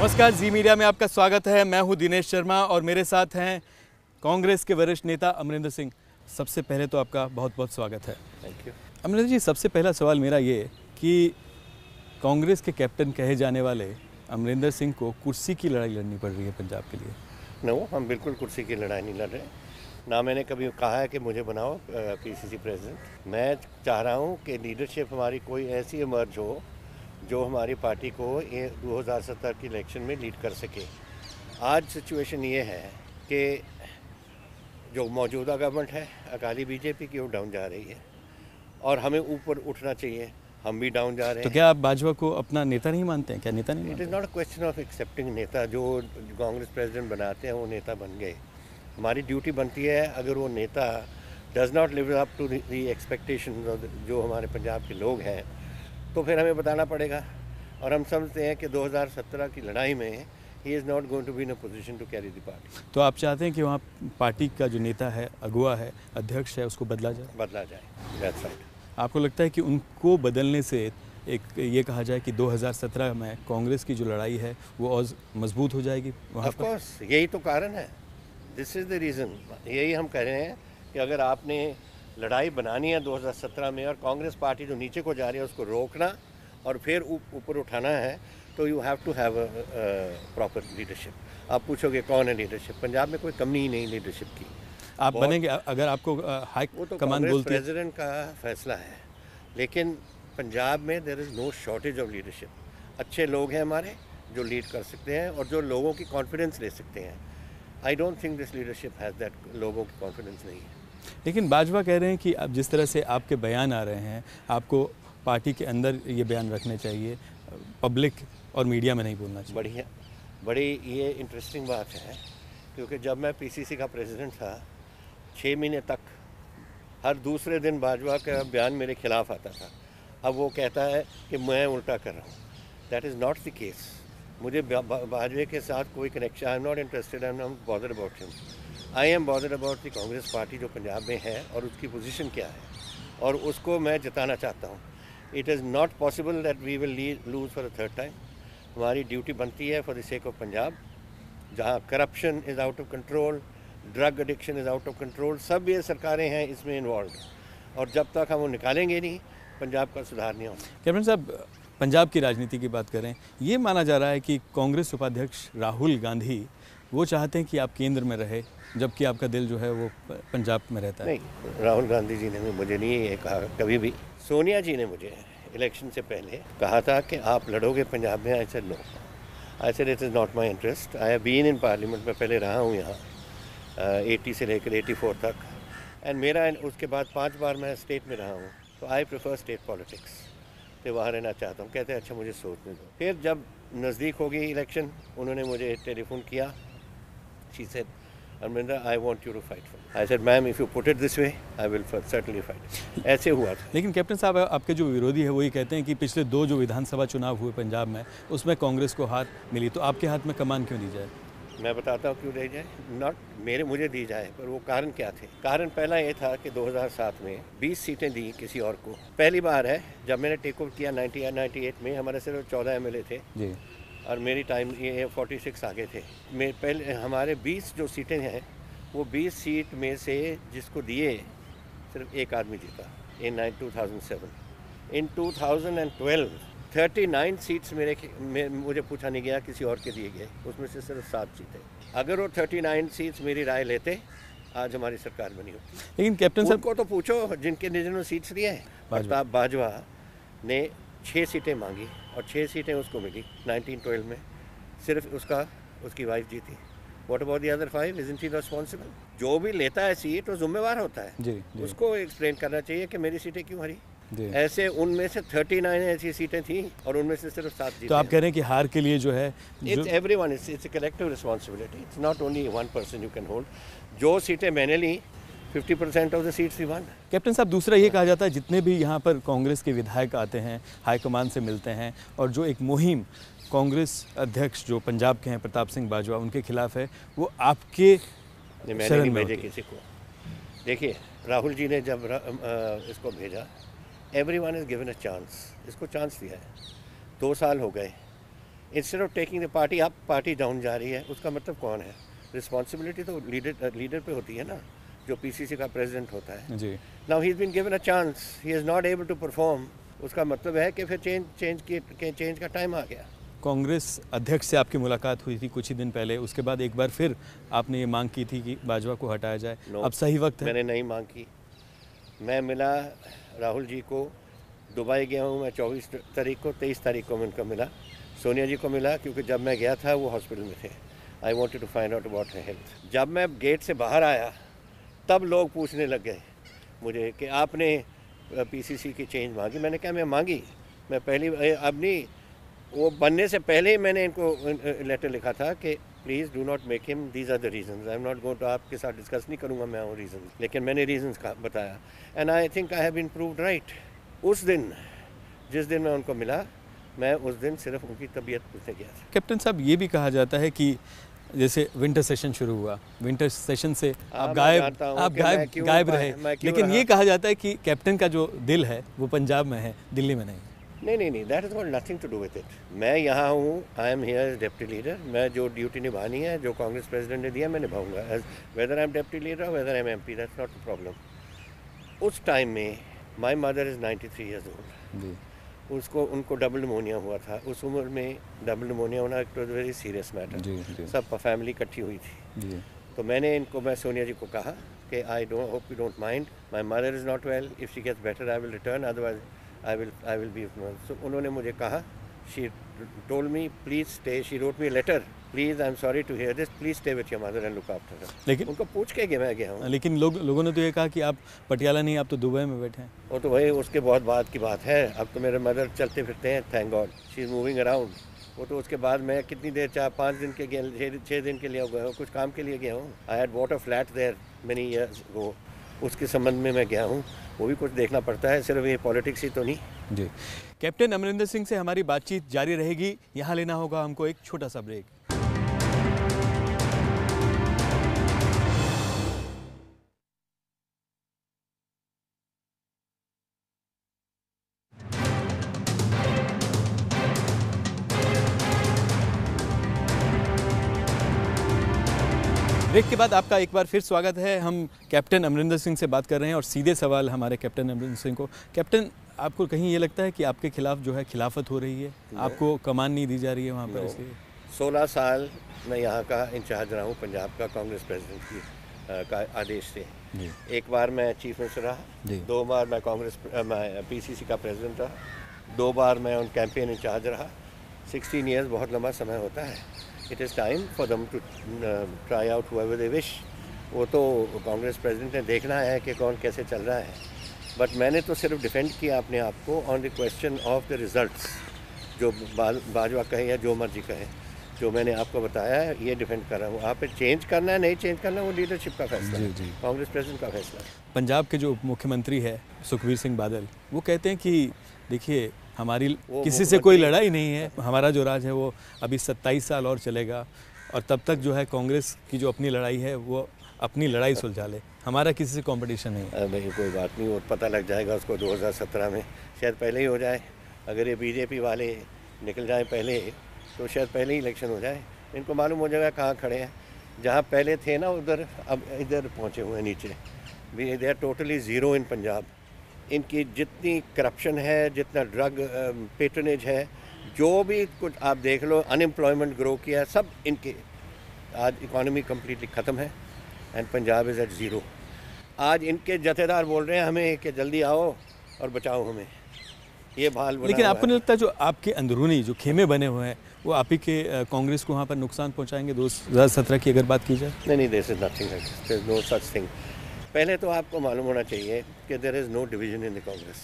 नमस्कार, जी मीडिया में आपका स्वागत है। मैं हूं दिनेश शर्मा और मेरे साथ हैं कांग्रेस के वरिष्ठ नेता अमरिंदर सिंह। सबसे पहले तो आपका बहुत बहुत स्वागत है। Thank you. अमरिंदर जी, सबसे पहला सवाल मेरा ये कि कांग्रेस के कैप्टन कहे जाने वाले अमरिंदर सिंह को कुर्सी की लड़ाई लड़नी पड़ रही है पंजाब के लिए। नो, हम बिल्कुल कुर्सी की लड़ाई नहीं लड़ रहे। ना मैंने कभी कहा है कि मुझे बनाओ पीसीसी प्रेसिडेंट। मैं चाह रहा हूँ कि लीडरशिप हमारी कोई ऐसी इमर्ज हो जो हमारी पार्टी को 2017 की इलेक्शन में लीड कर सके। आज सिचुएशन ये है कि जो मौजूदा गवर्नमेंट है अकाली बीजेपी की, वो डाउन जा रही है और हमें ऊपर उठना चाहिए। हम भी डाउन जा रहे हैं। तो क्या आप बाजवा को अपना नेता नहीं मानते हैं? क्या नेता नहीं इट मानते? Is not a question of accepting नेता। जो कांग्रेस प्रेसिडेंट बनाते हैं वो नेता बन गए। हमारी ड्यूटी बनती है, अगर वो नेता does not live up to the expectation जो हमारे पंजाब के लोग हैं, तो फिर हमें बताना पड़ेगा। और हम समझते हैं कि 2017 की लड़ाई में he is not going to be in a position to carry the party. तो आप चाहते हैं कि वहाँ पार्टी का जो नेता है, अगुवा है, अध्यक्ष है, उसको बदला जाए? बदला जाए, दैट्स राइट। आपको लगता है कि उनको बदलने से एक ये कहा जाए कि 2017 में कांग्रेस की जो लड़ाई है वो और मजबूत हो जाएगी वहाँ ऑफ पर? कोर्स, यही तो कारण है। This is the reason. यही हम कह रहे हैं कि अगर आपने लड़ाई बनानी है 2017 में और कांग्रेस पार्टी जो नीचे को जा रही है उसको रोकना और फिर ऊपर उठाना है, तो you have to have proper leadership. आप पूछोगे कौन है लीडरशिप? पंजाब में कोई कमी ही नहीं लीडरशिप की। आप बनेंगे अगर आपको हाई वो तो कमान कांग्रेस बोलती है? प्रेसिडेंट का फैसला है, लेकिन पंजाब में there is no shortage of leadership. अच्छे लोग हैं हमारे जो लीड कर सकते हैं और जो लोगों की कॉन्फिडेंस ले सकते हैं। I don't think this leadership has that. लोगों की कॉन्फिडेंस नहीं है। लेकिन बाजवा कह रहे हैं कि अब जिस तरह से आपके बयान आ रहे हैं, आपको पार्टी के अंदर ये बयान रखने चाहिए, पब्लिक और मीडिया में नहीं बोलना चाहिए। बढ़िया, बड़ी ये इंटरेस्टिंग बात है, क्योंकि जब मैं पीसीसी का प्रेसिडेंट था 6 महीने तक हर दूसरे दिन बाजवा का बयान मेरे खिलाफ आता था। अब वो कहता है कि मैं उल्टा कर रहा हूँ। That is not the case. मुझे बाजवे के साथ कोई connection, I am not interested, I am not bothered about him. I am bothered about the Congress party जो पंजाब में है और उसकी पोजीशन क्या है, और उसको मैं जिताना चाहता हूँ। It is not possible that we will lose for the third time. हमारी ड्यूटी बनती है for the sake of Punjab, जहाँ corruption is out of control, drug addiction is out of control. सब ये सरकारें हैं इसमें इन्वॉल्व, और जब तक हम वो निकालेंगे नहीं, पंजाब का सुधार नहीं होगा। कैप्टन साहब, पंजाब की राजनीति की बात करें, ये माना जा रहा है कि कांग्रेस उपाध्यक्ष राहुल गांधी वो चाहते हैं कि आप केंद्र में रहे, जबकि आपका दिल जो है वो पंजाब में रहता है। नहीं, राहुल गांधी जी ने मुझे नहीं ये कहा कभी भी। सोनिया जी ने मुझे इलेक्शन से पहले कहा था कि आप लड़ोगे पंजाब में। I said no. I said it is not my interest. I have been in parliament में, पहले रहा हूँ यहाँ 80 से लेकर 84 तक, एंड मेरा उसके बाद 5 बार मैं स्टेट में रहा हूँ। तो आई प्रेफर स्टेट पॉलिटिक्स, तो वहाँ रहना चाहता हूँ। कहते हैं अच्छा मुझे सोचने दो। फिर जब नज़दीक हो गई इलेक्शन, उन्होंने मुझे टेलीफोन किया। She said, Amrinder, I want you to fight for me. I said, ma'am, if you put it this way, I will certainly fight. ऐसे हुआ था। लेकिन कैप्टन साहब, आपके जो विरोधी है वो ये कहते हैं कि पिछले 2 जो विधानसभा चुनाव हुए पंजाब में, उसमें कांग्रेस को हार मिली, तो आपके हाथ में कमान क्यों दी जाए? मैं बताता हूँ क्यों दी जाए। मुझे दी जाए, पर वो कारण क्या थे? कारण पहला ये था कि 2007 में 20 सीटें दी किसी और को। पहली बार है जब मैंने टेक ओवर किया 98 में, हमारे सिर्फ 14 MLA थे जी, और मेरी टाइम ये 46 आगे थे। मैं पहले हमारे 20 जो सीटें हैं, वो 20 सीट में से जिसको दिए सिर्फ एक आदमी जीता इन 2007। इन 2012 39 सीट्स मुझे पूछा नहीं गया, किसी और के दिए गए। उसमें से सिर्फ 7 सीटें। अगर वो 39 सीट्स मेरी राय लेते, आज हमारी सरकार बनी होती। लेकिन कैप्टन साहब को तो पूछो जिनके जिन्होंने सीट्स दिए हैं। प्रताप बाजवा ने 6 सीटें मांगी और 6 सीटें उसको मिली 1912 में। सिर्फ उसकी वाइफ जीती। What about the other 5? Isn't he responsible? जो भी लेता है सीट वो जिम्मेवार होता है। जी, जी। उसको एक्सप्लेन करना चाहिए कि मेरी सीटें क्यों हरी। जी। ऐसे उनमें से 39 ऐसी सीटें थी और उनमें से सिर्फ 7 जीते। तो आप कह रहे हैं कि हार के लिए जो है it's everyone, it's a collective responsibility. It's not only one person you can hold. जो सीटें मैंने ली, 50% of the seats he one. Captain साहब, दूसरा ये कहा जाता है जितने भी यहाँ पर कांग्रेस के विधायक आते हैं, हाईकमान से मिलते हैं, और जो एक मुहिम कांग्रेस अध्यक्ष जो पंजाब के हैं प्रताप सिंह बाजवा, उनके खिलाफ है, वो आपके मैंने नहीं भेजे किसी को। देखिए, राहुल जी ने जब इसको भेजा, everyone is given a chance. इसको चांस दिया है। 2 साल हो गए, instead of taking the party up, party down जा रही है, उसका मतलब कौन है? रिस्पॉन्सिबिलिटी तो लीडर पे होती है ना, जो पीसीसी का प्रेसिडेंट होता है जी। Now he is been given a chance, he is not able to perform, उसका मतलब है कि फिर चेंज का टाइम आ गया। कांग्रेस अध्यक्ष से आपकी मुलाकात हुई थी कुछ ही दिन पहले, उसके बाद एक बार फिर आपने ये मांग की थी कि बाजवा को हटाया जाए। अब सही वक्त है? मैंने नहीं मांग की। मैं मिला राहुल जी को, दुबई गया हूँ मैं 24 तारीख को, 23 तारीख को मैं उनको मिला। सोनिया जी को मिला क्योंकि जब मैं गया था वो हॉस्पिटल में थे। I wanted to find out about her health. जब मैं गेट से बाहर आया तब लोग पूछने लग गए मुझे कि आपने पीसीसी की चेंज मांगी। मैंने कहा मैं मांगी, मैं पहली अब नहीं, वो बनने से पहले ही मैंने इनको लेटर लिखा था कि please do not make him, these are the reasons. I am not going to, आपके साथ डिस्कस नहीं करूँगा मैं वो रीजन, लेकिन मैंने रीजंस का बताया and I think I have been proved right. उस दिन जिस दिन मैं उनको मिला, मैं उस दिन सिर्फ उनकी तबीयत पूछने गया था। कैप्टन साहब, ये भी कहा जाता है कि जैसे विंटर सेशन शुरू हुआ, विंटर सेशन से आप गायब रहे, लेकिन ये कहा जाता है कि कैप्टन का जो दिल है वो पंजाब में है, दिल्ली में नहीं। नहीं, that is got nothing to do with it. मैं यहाँ हूँ, I am here as deputy leader. मैं जो ड्यूटी निभानी है, जो कांग्रेस प्रेसिडेंट ने दिया, मैं निभाऊंगा। Whether I am deputy leader, whether I am MP, that's not the problem. उस टाइम में my mother is 93 years old. उनको डबल निमोनिया हुआ था। उस उम्र में डबल निमोनिया होना एक वेरी सीरियस मैटर। सब फैमिली इकट्ठी हुई थी। तो मैं सोनिया जी को कहा कि I don't hope you don't mind, my mother is not well, if she gets better I will return, otherwise I will be. So उन्होंने मुझे कहा, she told me please stay, she wrote me a letter, please I'm sorry to hear this, please stay with your mother and look after her। लेकिन उनको पूछ के मैं गया हूँ। लेकिन लोगों ने तो ये कहा कि आप पटियाला नहीं, आप तो दुबई में बैठे हैं। वो तो वही उसके बहुत बाद की बात है। अब तो मेरे मदर चलते फिरते हैं, thank God, she is moving around. वो तो उसके बाद मैं कितनी देर, 4-5 दिन के गया, 6 दिन के लिए गया हूँ, कुछ काम के लिए गया हूँ। I had bought a flat there many years ago, उसके संबंध में मैं गया हूँ। वो भी कुछ देखना पड़ता है, सिर्फ ये पॉलिटिक्स ही तो नहीं। जी। कैप्टन अमरिंदर सिंह से हमारी बातचीत जारी रहेगी। यहाँ लेना होगा हमको एक छोटा सा ब्रेक। ब्रेक के बाद आपका एक बार फिर स्वागत है। हम कैप्टन अमरिंदर सिंह से बात कर रहे हैं और सीधे सवाल हमारे कैप्टन अमरिंदर सिंह को। कैप्टन, आपको कहीं ये लगता है कि आपके खिलाफ जो है खिलाफत हो रही है, आपको कमान नहीं दी जा रही है वहाँ पर? इसलिए 16 साल मैं यहाँ का इंचार्ज रहा हूँ, पंजाब का, कांग्रेस प्रेसिडेंट की का आदेश से। एक बार मैं चीफ मिनिस्टर रहा, 2 बार मैं पीसीसी का प्रेसिडेंट रहा, 2 बार मैं उन कैंपेन इंचार्ज रहा। 16 ईयर्स बहुत लंबा समय होता है। It is time for them to try out however they wish. वो तो कांग्रेस प्रेसिडेंट ने देखना है कि कौन कैसे चल रहा है, बट मैंने तो सिर्फ डिफेंड किया अपने आप को on the question of the results. जो बाजवा कहे या जो मर्जी कहे, जो मैंने आपको बताया है ये डिफेंड कर रहा हूँ। आप चेंज करना है नहीं चेंज करना, वो लीडरशिप का फैसला है, कांग्रेस प्रेसिडेंट का फैसला है। पंजाब के जो मुख्यमंत्री है सुखबीर सिंह बादल, वो कहते हैं कि देखिए हमारी किसी से कोई लड़ाई नहीं है, हमारा जो राज है वो अभी 27 साल और चलेगा और तब तक जो है कांग्रेस की जो अपनी लड़ाई है वो अपनी लड़ाई सुलझा ले, हमारा किसी से कंपटीशन नहीं है। नहीं, कोई बात नहीं, वो पता लग जाएगा उसको 2017 में, शायद पहले ही हो जाए। अगर ये बीजेपी वाले निकल जाए पहले तो शायद पहले ही इलेक्शन हो जाए। इनको मालूम हो जाएगा कहाँ खड़े हैं। जहाँ पहले थे ना उधर अब इधर पहुँचे हुए हैं नीचे। दे आर टोटली ज़ीरो इन पंजाब। इनकी जितनी करप्शन है, जितना ड्रग पेट्रनेज है, जो भी कुछ आप देख लो, अनएम्प्लॉयमेंट ग्रो किया है, सब इनके। आज इकॉनमी कम्प्लीटली ख़त्म है and Punjab is at zero. आज इनके जथेदार बोल रहे हैं हमें कि जल्दी आओ और बचाओ हमें, ये भाल बना। लेकिन आपको नहीं लगता जो आपके अंदरूनी जो खेमे बने हुए हैं वो आप ही के कांग्रेस को वहाँ पर नुकसान पहुँचाएंगे 2017 की अगर बात की जाए? नहीं, this is nothing like this, there is no such thing. पहले तो आपको मालूम होना चाहिए कि there is no division in the Congress.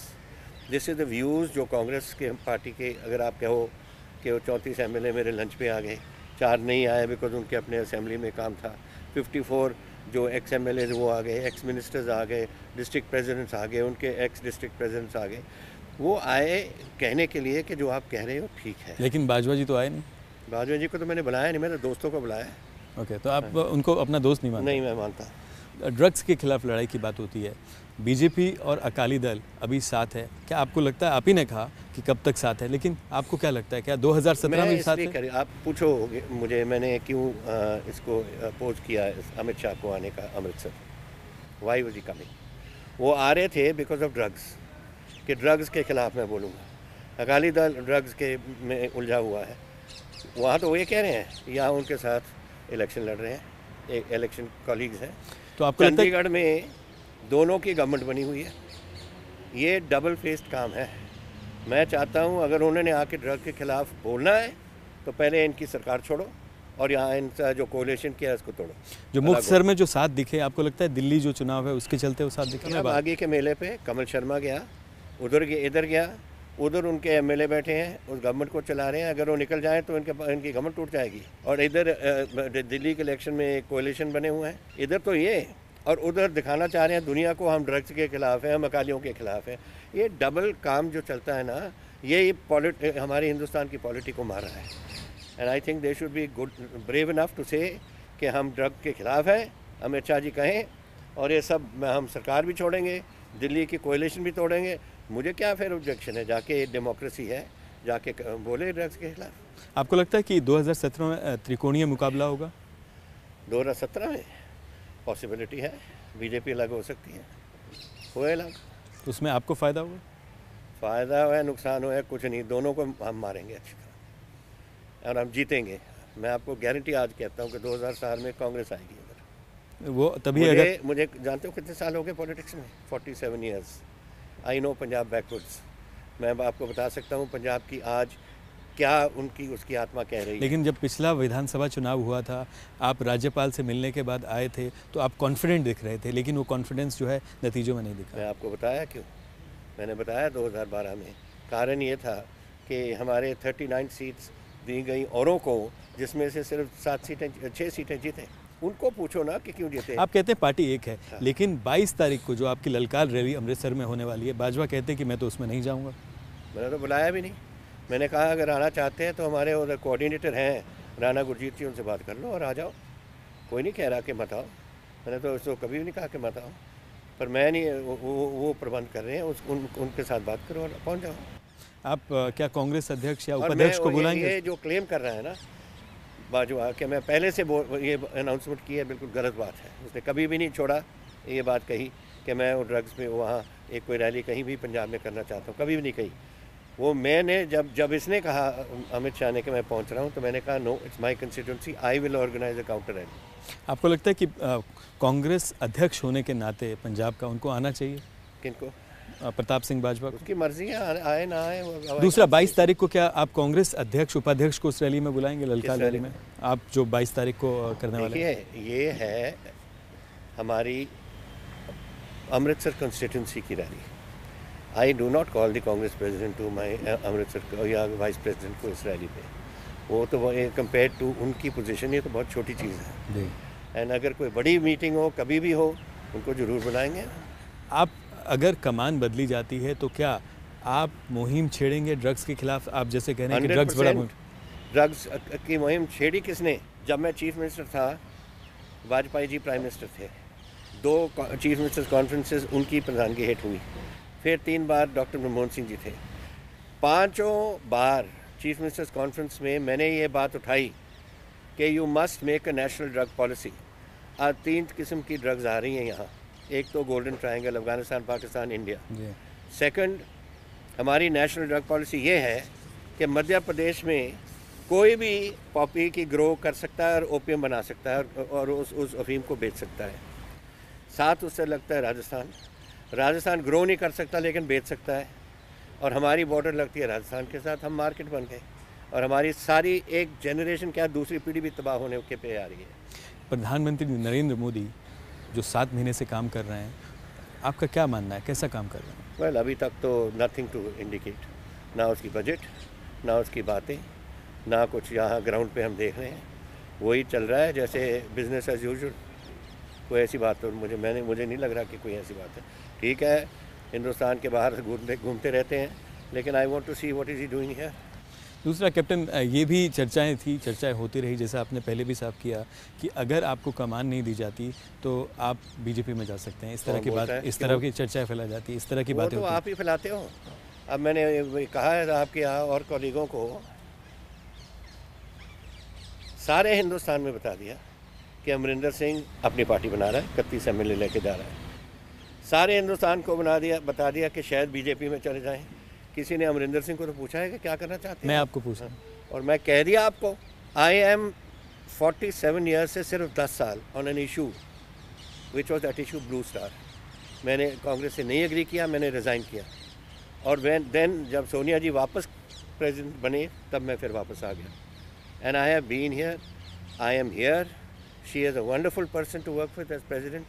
This is the views जो कांग्रेस के पार्टी के, अगर आप कहो कि वो 34 MLA मेरे लंच पे आ गए, 4 नहीं आए बिकॉज उनके अपने असेंबली में काम था, 54 जो एक्स MLA वो आ गए, एक्स मिनिस्टर्स आ गए, डिस्ट्रिक्ट प्रेसिडेंट्स आ गए, उनके एक्स डिस्ट्रिक्ट प्रेसिडेंट्स आ गए, वो आए कहने के लिए कि जो आप कह रहे हो ठीक है। लेकिन बाजवा जी तो आए नहीं। बाजवा जी को तो मैंने बुलाया नहीं, मैंने दोस्तों को बुलाया। ओके, तो आप उनको अपना दोस्त नहीं मानते? नहीं, मैं मानता। ड्रग्स के खिलाफ लड़ाई की बात होती है, बीजेपी और अकाली दल अभी साथ है, क्या आपको लगता है, आप ही ने कहा कि कब तक साथ है, लेकिन आपको क्या लगता है क्या 2017 में साथ है? आप पूछोगे मुझे मैंने क्यों इसको अपोज किया अमित शाह को आने का Amritsar, why was he coming? वो आ रहे थे बिकॉज ऑफ ड्रग्स, कि ड्रग्स के खिलाफ मैं बोलूँगा। अकाली दल ड्रग्स के में उलझा हुआ है, वहाँ तो वो ये कह रहे हैं, यहाँ उनके साथ इलेक्शन लड़ रहे हैं, इलेक्शन कॉलीग्स हैं। तो आपको लगता है चंडीगढ़ में दोनों की गवर्नमेंट बनी हुई है, ये डबल फेस्ड काम है। मैं चाहता हूँ अगर उन्होंने आके ड्रग के खिलाफ बोलना है तो पहले इनकी सरकार छोड़ो और यहाँ इनका जो कोalition किया है उसको तोड़ो। जो मुक्तसर में जो साथ दिखे, आपको लगता है दिल्ली जो चुनाव है उसके चलते वो साथ दिखे? अब आगे के मेले पे कमल शर्मा गया, उधर इधर गया, उधर उनके एमएलए बैठे हैं, उस गवर्नमेंट को चला रहे हैं। अगर वो निकल जाए तो इनकी गवर्नमेंट टूट जाएगी। और इधर दिल्ली के इलेक्शन में एक कोalition बने हुए हैं, इधर तो ये और उधर दिखाना चाह रहे हैं दुनिया को हम ड्रग्स के खिलाफ हैं, हम अकालियों के खिलाफ हैं। ये डबल काम जो चलता है ना, ये हमारे हिंदुस्तान की पॉलिटी को मार रहा है। And I think they should be good brave enough to say कि हम ड्रग के खिलाफ हैं, अमित शाह जी कहें, और ये सब हम सरकार भी छोड़ेंगे, दिल्ली की कोalition भी तोड़ेंगे। मुझे क्या फिर ऑब्जेक्शन है, जाके डेमोक्रेसी है, जाके बोले ड्रग्स के खिलाफ। आपको लगता है कि 2017 में त्रिकोणीय मुकाबला होगा? 2017 में पॉसिबिलिटी है, बीजेपी अलग हो सकती है, हुए अलग, तो उसमें आपको फ़ायदा होगा? फ़ायदा हो या नुकसान हो या कुछ नहीं, दोनों को हम मारेंगे अच्छी तरह और हम जीतेंगे। मैं आपको गारंटी आज कहता हूँ कि 2004 में कांग्रेस आएगी उधर। वो तभी अगर मुझे जानते हो कितने साल हो गए पॉलिटिक्स में? 47 years. I know Punjab backwards. मैं आपको बता सकता हूँ पंजाब की आज क्या उसकी आत्मा कह रही है। लेकिन जब पिछला विधानसभा चुनाव हुआ था, आप राज्यपाल से मिलने के बाद आए थे तो आप कॉन्फिडेंट दिख रहे थे, लेकिन वो कॉन्फिडेंस जो है नतीजों में नहीं दिखा। मैं आपको बताया क्यों? मैंने बताया 2012 में कारण ये था कि हमारे 39 सीट्स दी गई औरों को, जिसमें से सिर्फ 6 सीटें जीते। उनको पूछो ना कि क्यों जीते। आप कहते हैं पार्टी एक है, लेकिन 22 तारीख को जो आपकी ललकार रैली अमृतसर में होने वाली है, बाजवा कहते हैं कि मैं तो उसमें नहीं जाऊँगा। मैंने तो बुलाया भी नहीं। मैंने कहा अगर आना चाहते हैं तो हमारे उधर कोऑर्डिनेटर हैं राणा गुरजीत जी, उनसे बात कर लो और आ जाओ। कोई नहीं कह रहा कि मत आओ, मैंने तो उसको कभी भी नहीं कहा कि मत आओ, पर मैं नहीं, वो प्रबंध कर रहे हैं, उनके साथ बात करो और पहुंच जाओ। आप क्या कांग्रेस अध्यक्ष या उपाध्यक्ष को बुलाएंगे? ये जो क्लेम कर रहा है ना बाजवा कि मैं पहले से ये अनाउंसमेंट की है, बिल्कुल गलत बात है। उसने कभी भी नहीं छोड़ा ये बात कही कि मैं वो ड्रग्स में वहाँ एक कोई रैली कहीं भी पंजाब में करना चाहता हूँ, कभी भी नहीं कही। वो मैंने जब इसने कहा अमित शाह ने कि मैं पहुंच रहा हूं, तो मैंने कहा no, it's my constituency, I will organize a counter rally. आपको लगता है कि कांग्रेस अध्यक्ष होने के नाते पंजाब का उनको आना चाहिए? किनको? प्रताप सिंह बाजवा को? उसकी मर्जी है, आए ना आए। दूसरा 22 तारीख को क्या आप कांग्रेस अध्यक्ष उपाध्यक्ष को उस रैली में बुलाएंगे, ललकार रैली में, आप जो 22 तारीख को करने वाले हैं? ये है हमारी अमृतसर कंस्टिट्यूंसी की rally. I do not call the Congress president to my Amritsar या वाइस प्रेसिडेंट को इस रैली पे। वो तो कंपेयर टू उनकी पोजीशन, ये तो बहुत छोटी चीज़ है। एंड अगर कोई बड़ी मीटिंग हो, कभी भी हो, उनको ज़रूर बुलाएंगे। आप अगर कमान बदली जाती है तो क्या आप मुहिम छेड़ेंगे ड्रग्स के खिलाफ? आप जैसे कह रहे हैं कि ड्रग्स बड़ा ड्रग्स की मुहिम छेड़ी किसने? जब मैं चीफ मिनिस्टर था, वाजपेयी जी प्राइम मिनिस्टर थे, 2 चीफ मिनिस्टर्स कॉन्फ्रेंसेस उनकी प्रधानगी हेठ हुई, फिर 3 बार डॉक्टर मनमोहन सिंह जी थे। 5 बार चीफ मिनिस्टर्स कॉन्फ्रेंस में मैंने ये बात उठाई कि you must make a national drug policy. आज 3 किस्म की ड्रग्स आ रही हैं यहाँ। एक तो golden triangle, Afghanistan, Pakistan, India. Second, हमारी नेशनल ड्रग पॉलिसी ये है कि मध्य प्रदेश में कोई भी पॉपी की ग्रो कर सकता है और ओपियम बना सकता है और उस अफीम को बेच सकता है। साथ उससे लगता है राजस्थान ग्रो नहीं कर सकता लेकिन बेच सकता है, और हमारी बॉर्डर लगती है राजस्थान के साथ। हम मार्केट बन गए और हमारी सारी एक जनरेशन, क्या दूसरी पीढ़ी भी तबाह होने के पे आ रही है। प्रधानमंत्री नरेंद्र मोदी जो 7 महीने से काम कर रहे हैं, आपका क्या मानना है, कैसा काम कर रहे हैं? वेल, अभी तक तो नथिंग टू इंडिकेट, ना उसकी बजट, ना उसकी बातें, ना कुछ यहाँ ग्राउंड पे हम देख रहे हैं। वही चल रहा है जैसे बिजनेस एज यूजुअल। कोई ऐसी बात तो मुझे नहीं लग रहा कि कोई ऐसी बात है। ठीक है, हिंदुस्तान के बाहर घूमते रहते हैं, लेकिन I want to see what is he doing here. दूसरा कैप्टन, ये भी चर्चाएं होती रही, जैसा आपने पहले भी साफ किया कि अगर आपको कमान नहीं दी जाती तो आप बीजेपी में जा सकते हैं, इस तरह की बात, इस तरह की चर्चाएं फैलाई जाती है, इस तरह की बातें तो आप ही फैलाते हो। अब मैंने कहा है आपके यहाँ और कॉलीगों को, सारे हिंदुस्तान में बता दिया कि अमरिंदर सिंह अपनी पार्टी बना रहा है, 31 MLA लेके जा रहा है। सारे हिंदुस्तान को बता दिया कि शायद बीजेपी में चले जाएं। किसी ने अमरिंदर सिंह को तो पूछा है कि क्या करना चाहते हैं? मैं आपको पूछा और मैं कह दिया आपको, आई एम 47 ईयर्स से सिर्फ 10 साल on an issue which was that issue blue star. मैंने कांग्रेस से नहीं एग्री किया, मैंने रिज़ाइन किया। और देन जब सोनिया जी वापस प्रेसिडेंट बने तब मैं फिर वापस आ गया। And I have been here, I am here, she is a wonderful person to work with as president.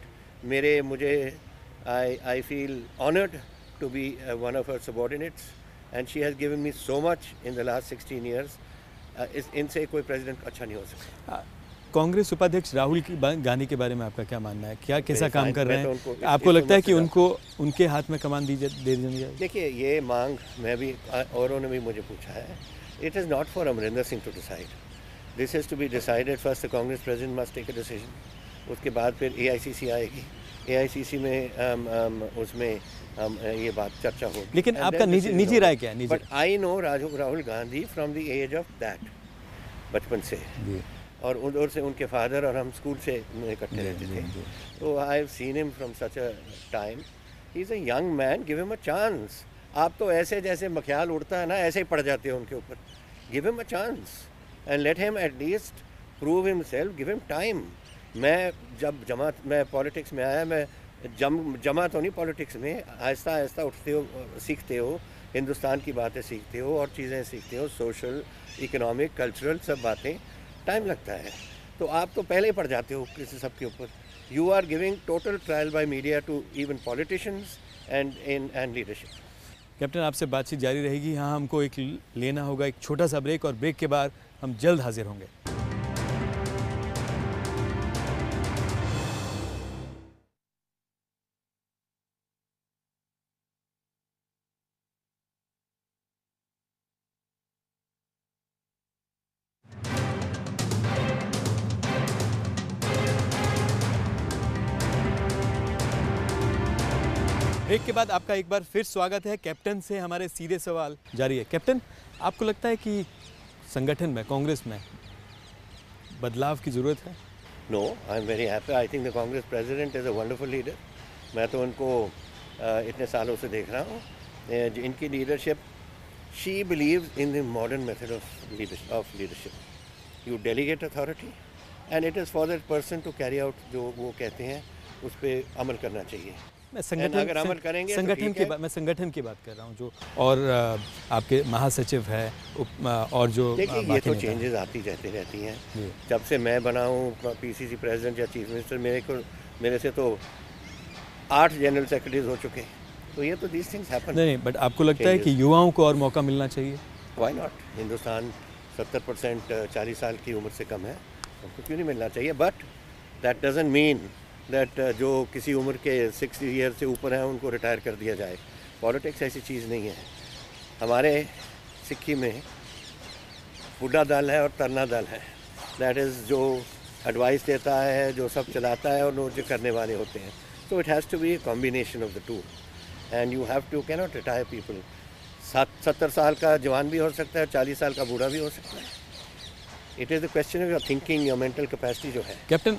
मुझे I feel honored to be one of her subordinates, and she has given me so much in the last 16 years. इनसे कोई president अच्छा नहीं हो सकता। कांग्रेस उपाध्यक्ष राहुल गांधी के बारे में आपका क्या मानना है? क्या कैसा काम कर रहे हैं? आपको लगता है कि उनके हाथ में कमान दे दी जाए? देखिए, ये मांग मैं भी औरों ने भी मुझे पूछा है। It is not for Amarinder Singh to decide, this is to be decided first. The Congress president must take a decision, उसके बाद फिर AICC आएगी, AICC में उसमें ये बात चर्चा होगी। लेकिन आपका निजी राय क्या है? But I know Rahul Gandhi from the age of that, बचपन से, और उधर से उनके फादर और हम स्कूल से इकट्ठे रहते थे, तो I have seen him from such a time. He is a young man, give him a chance. आप तो ऐसे जैसे मख्याल उड़ता है ना, ऐसे ही पड़ जाते हो उनके ऊपर। Give him a chance and let him at least prove himself, give him time. मैं पॉलिटिक्स में आया, मैं जमा तो नहीं पॉलिटिक्स में, आहिस्ता आहिस्ता उठते हो, सीखते हो, हिंदुस्तान की बातें सीखते हो और चीज़ें सीखते हो, सोशल, इकोनॉमिक, कल्चरल, सब बातें टाइम लगता है। तो आप तो पहले ही पड़ जाते हो किसी सब के ऊपर। You are giving total trial by media to even politicians and leadership. Captain, आपसे बातचीत जारी रहेगी। यहाँ हमको एक लेना होगा एक छोटा सा ब्रेक, और ब्रेक के बाद हम जल्द हाजिर होंगे। ब्रेक के बाद आपका एक बार फिर स्वागत है। कैप्टन से हमारे सीधे सवाल जारी है। कैप्टन, आपको लगता है कि संगठन में, कांग्रेस में बदलाव की ज़रूरत है? No, I am very happy. I think the Congress president is a wonderful leader. मैं तो उनको इतने सालों से देख रहा हूँ। इनकी leadership, she believes in the modern method of leadership. You delegate authority and it is for that person to carry out, जो वो कहते हैं उस पर अमल करना चाहिए। मैं संगठन की बात कर रहा हूँ, जो और आपके महासचिव है और जो देखिए, ये तो चेंजेस आती रहती हैं। जब से मैं बना हूँ PCC प्रेसिडेंट या चीफ मिनिस्टर, मेरे से तो 8 जनरल सेक्रेटरीज हो चुके, तो ये तो दीज थिंग्स हैपन। नहीं, बट आपको लगता है कि युवाओं को और मौका मिलना चाहिए? Why not? हिंदुस्तान 70% 40 साल की उम्र से कम है, उनको क्यों नहीं मिलना चाहिए? But that doesn't mean that जो किसी उम्र के 60 ईयर से ऊपर हैं उनको रिटायर कर दिया जाए। पॉलिटिक्स ऐसी चीज़ नहीं है। हमारे सिक्की में बुढ़ा दल है और तरना दल है। दैट इज़ जो एडवाइस देता है, जो सब चलाता है, और वो जो करने वाले होते हैं। So it has to be a combination of the two, and you have to cannot retire people. 70 साल का जवान भी हो सकता है, 40 साल का बूढ़ा भी हो सकता है। It is the question of your thinking, your mental capacity जो है। कैप्टन,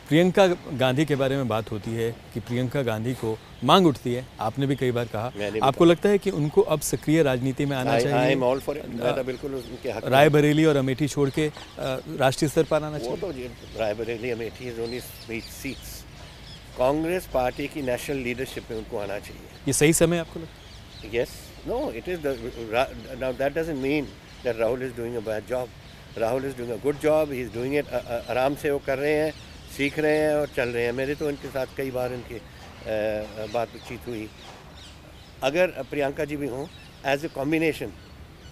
प्रियंका गांधी के बारे में बात होती है कि प्रियंका गांधी को मांग उठती है, आपने भी कई बार कहा, आपको लगता है कि उनको अब सक्रिय राजनीति में आना चाहिए? I am all for it. मैं तो बिल्कुल उनके हक में। रायबरेली और अमेठी छोड़ के राष्ट्रीय स्तर पर आना चाहिए? वो तो Raebareli, Amethi is only seats. Congress party की नेशनल लीडरशिप में उनको आना चाहिए। ये सही समय आपको लगता है? Yes, no, it is now that doesn't mean that Rahul is doing a bad job. Rahul is doing a good job. He is doing it, आराम से वो कर रहे हैं, सीख रहे हैं और चल रहे हैं। मेरे तो इनके साथ कई बार इनकी बातचीत हुई। अगर प्रियंका जी भी हों, as a combination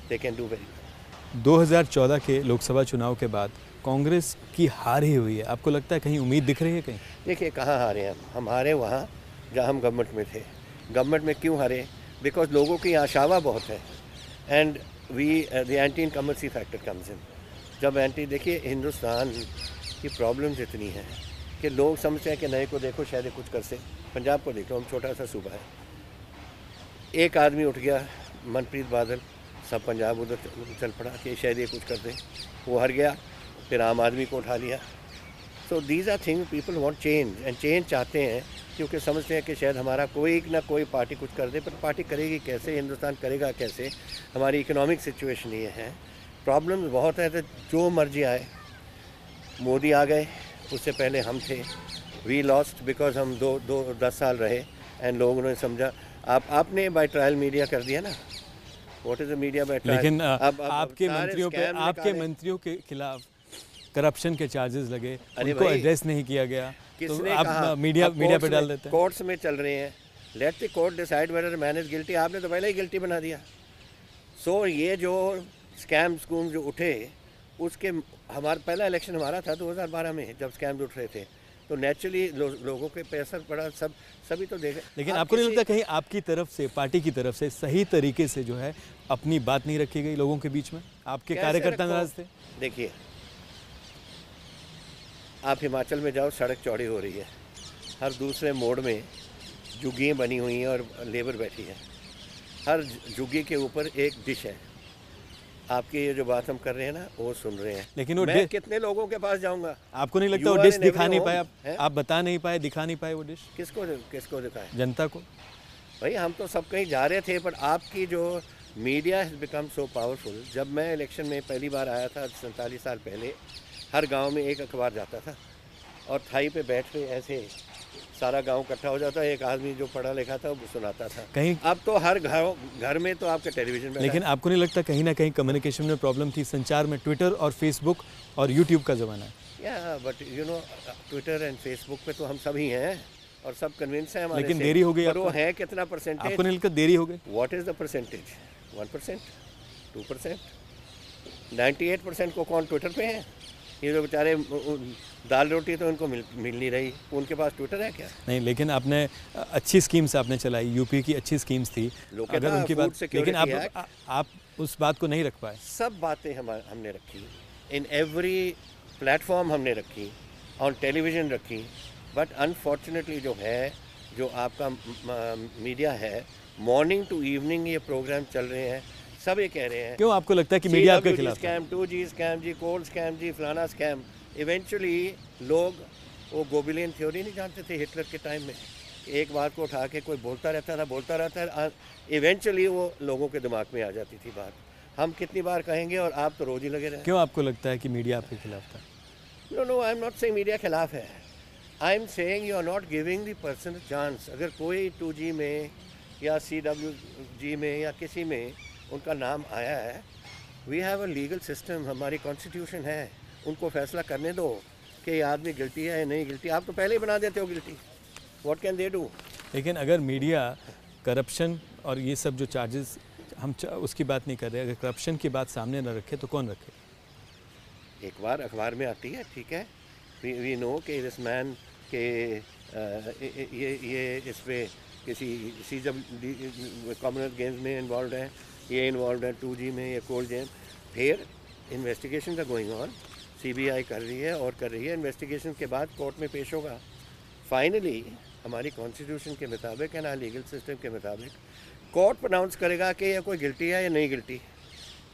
they can do very well. 2014 के लोकसभा चुनाव के बाद कांग्रेस की हार ही हुई है, आपको लगता है कहीं उम्मीद दिख रही है? कहीं देखिए, कहाँ हारे हम हारे वहाँ जहाँ हम गवर्नमेंट में थे। गवर्नमेंट में क्यों हारे? बिकॉज लोगों की आशावा बहुत है, and the anti incumbency factor comes in. जब एंटी, देखिए हिंदुस्तान की प्रॉब्लम्स इतनी हैं कि लोग समझते हैं कि नए को देखो शायद ये कुछ कर से। पंजाब को देखो, हम छोटा सा सूबा है, एक आदमी उठ गया मनप्रीत बादल, सब पंजाब उधर चल पड़ा कि शायद ये कुछ कर दे, वो हार गया, फिर आम आदमी को उठा लिया। So these are thing people want change, and change चाहते हैं क्योंकि समझते हैं कि शायद हमारा कोई ना कोई पार्टी कुछ कर दे, पर पार्टी करेगी कैसे, हिंदुस्तान करेगा कैसे, हमारी इकोनॉमिक सिचुएशन ये है, प्रॉब्लम बहुत है। तो जो मर्जी आए, मोदी आ गए, उससे पहले हम थे, वी लॉस्ट बिकॉज हम 10 साल रहे एंड लोगों ने समझा। आपने बाय ट्रायल मीडिया कर दिया ना, what is the media by trial. लेकिन आपके मंत्रियों के खिलाफ करप्शन के चार्जेस लगे, उनको एड्रेस नहीं किया गया, तो आप मीडिया पे डाल देते हैं। कोर्ट्स में चल रहे हैं, let the court decide whether man is guilty. आपने तो पहले ही गिल्टी बना दिया। सो ये जो स्कैम जो उठे, उसके हमारा पहला इलेक्शन हमारा था 2012 में, जब स्कैम उठ रहे थे, तो नेचुरली लोगों के पे असर पड़ा, सभी तो देखे। लेकिन आपको नहीं लगता कहीं आपकी तरफ से, पार्टी की तरफ से सही तरीके से जो है अपनी बात नहीं रखी गई लोगों के बीच में? आपके कार्यकर्ता नाराज थे? देखिए, आप हिमाचल में जाओ, सड़क चौड़ी हो रही है, हर दूसरे मोड़ में झुग्गियाँ बनी हुई हैं और लेबर बैठी है, हर झुग्गी के ऊपर एक डिश है। आपकी ये जो बात हम कर रहे हैं ना, वो सुन रहे हैं, लेकिन वो मैं कितने लोगों के पास जाऊंगा? आपको नहीं लगता वो डिश दिखा नहीं पाए आप बता नहीं पाए, दिखा नहीं पाए वो डिश? किसको दिखाए? जनता को। भाई हम तो सब कहीं जा रहे थे, पर आपकी जो media has become so powerful. जब मैं इलेक्शन में पहली बार आया था 47 साल पहले, हर गांव में एक अखबार जाता था और थाई पे बैठ के ऐसे सारा गांव इकट्ठा हो जाता, एक आदमी जो पढ़ा लिखा था वो सुनाता था। कहीं अब तो हर घर में तो आपके टेलीविजन में। लेकिन आपको नहीं लगता कहीं ना कहीं कम्युनिकेशन में प्रॉब्लम थी, संचार में? ट्विटर और फेसबुक और यूट्यूब का ज़माना है। या but you know, Twitter and Facebook पे तो हम सभी हैं और सब कन्विंस हैं हमारे। लेकिन देरी हो गई। वो है कितना परसेंटेज? आपको नहीं लगता देरी हो गई? What is the percentage? 1%, 2%, 98% को कौन ट्विटर पे है? ये जो बेचारे दाल रोटी तो उनको मिल नहीं रही, उनके पास ट्विटर है क्या? नहीं, लेकिन आपने अच्छी स्कीम्स आपने चलाई, यूपी की अच्छी स्कीम्स थी, अगर उनकी बात, लेकिन आप उस बात को नहीं रख पाए। सब बातें हमने रखी, इन एवरी प्लेटफॉर्म हमने रखी, ऑन टेलीविज़न रखी, बट अनफॉर्चुनेटली जो आपका मीडिया है, मॉर्निंग टू इवनिंग ये प्रोग्राम चल रहे हैं, सब ये कह रहे हैं। क्यों आपको लगता है कि मीडिया आपके खिलाफ? स्कैम, 2G स्कैम जी, कोल्ड स्कैम जी, फलाना स्कैम। इवेंचुअली लोग वो गोबिलियन थ्योरी नहीं जानते थे हिटलर के टाइम में, एक बात को उठा के कोई बोलता रहता है, इवेंचुअली वो लोगों के दिमाग में आ जाती थी बात। हम कितनी बार कहेंगे और आप तो रोज ही लगे रहे। क्यों आपको लगता है कि मीडिया आपके खिलाफ था? No, I am not saying media खिलाफ है, I am saying you are not giving the person chance. अगर कोई 2G में या CWG में या किसी में उनका नाम आया है, we have a legal system, हमारी कॉन्स्टिट्यूशन है, उनको फैसला करने दो कि ये आदमी गिल्टी है या नहीं गिल्टी। आप तो पहले ही बना देते हो guilty, what can they do? लेकिन अगर मीडिया करप्शन और ये सब जो चार्जेस, हम उसकी बात नहीं कर रहे, अगर करप्शन की बात सामने न रखे तो कौन रखे? एक बार अखबार में आती है, ठीक है, वी नो कि दिस मैन के ये इस पर किसी कॉमनवेल्थ गेम्स में इन्वॉल्व है, ये इन्वॉल्व है 2G में, ये कोल्ड गेम। फिर इन्वेस्टिगेशन का गोइंग ऑन, CBI कर रही है, इन्वेस्टिगेशन के बाद कोर्ट में पेश होगा। फाइनली हमारी कॉन्स्टिट्यूशन के मुताबिक है ना, लीगल सिस्टम के मुताबिक कोर्ट प्रोनाउंस करेगा कि ये कोई गिल्टी है या नहीं गिल्टी।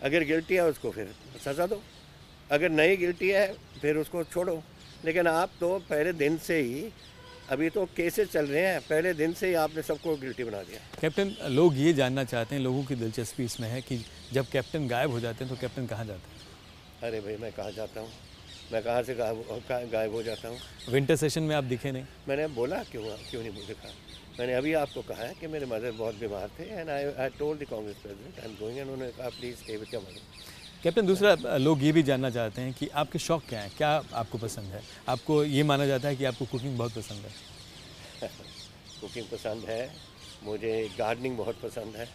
अगर गिल्टी है उसको फिर सज़ा दो, अगर नहीं गिल्टी है फिर उसको छोड़ो। लेकिन आप तो पहले दिन से ही, अभी तो केसेस चल रहे हैं, पहले दिन से ही आपने सबको गिल्टी बना दिया। कैप्टन, लोग ये जानना चाहते हैं, लोगों की दिलचस्पी इसमें है कि जब कैप्टन गायब हो जाते हैं तो कैप्टन कहाँ जाते हैं? अरे भाई, मैं कहाँ जाता हूँ, मैं कहाँ से गायब हो जाता हूँ? विंटर सेशन में आप दिखे नहीं। मैंने बोला क्यों नहीं दिखा? मैंने अभी आपको कहा है कि मेरे मदर बहुत बीमार थे, and I told the Congress president I am going, and उन्होंने कहा please stay with your mother. Captain, दूसरा लोग ये भी जानना चाहते हैं कि आपके शौक़ क्या हैं, क्या आपको पसंद है? आपको ये माना जाता है कि आपको कुकिंग बहुत पसंद है। कुकिंग पसंद है, मुझे गार्डनिंग बहुत पसंद है,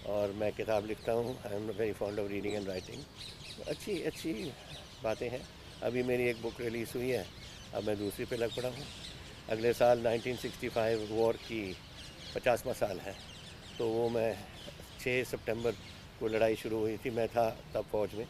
और मैं किताब लिखता हूँ। I am very fond of reading and writing. अच्छी बातें हैं। अभी मेरी एक बुक रिलीज़ हुई है, अब मैं दूसरी पे लग पड़ा हूँ। अगले साल 1965 वॉर की 50वां साल है, तो वो मैं 6 सितंबर को लड़ाई शुरू हुई थी, मैं था तब फौज में,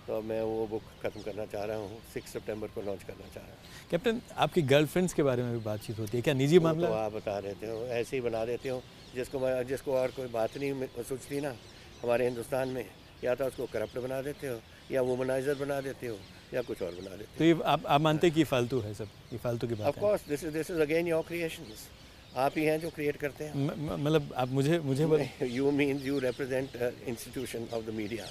तो मैं वो बुक ख़त्म करना चाह रहा हूँ, 6 सितंबर को लॉन्च करना चाह रहा हूँ। कैप्टन, आपकी गर्लफ्रेंड्स के बारे में भी बातचीत होती है क्या, निजी मामला? तो आप बता देते हो, ऐसे ही बना देते हो, जिसको और कोई बात नहीं सोचती ना हमारे हिंदुस्तान में, या तो उसको करप्ट बना देते हो, या वुमनाइजर बना देते हो, या कुछ और बना देते हो। तो ये आप मानते हैं कि फालतू है सब, ये फालतू की बात of course this is again your creations, आप ही हैं जो क्रिएट करते हैं। मतलब आप मुझे बोले, you represent institution of the media,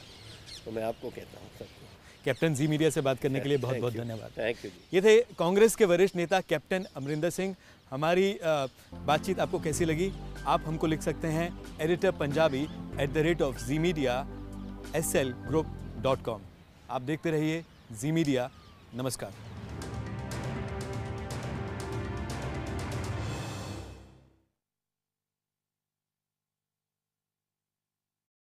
तो मैं आपको कहता हूँ सबको। कैप्टन जी मीडिया से बात करने के लिए बहुत बहुत धन्यवाद। थैंक यू जी। ये थे कांग्रेस के वरिष्ठ नेता कैप्टन अमरिंदर सिंह। हमारी बातचीत आपको कैसी लगी, आप हमको लिख सकते हैं editor punjabi@zmedia slgroup.com। आप देखते रहिए जी मीडिया। नमस्कार।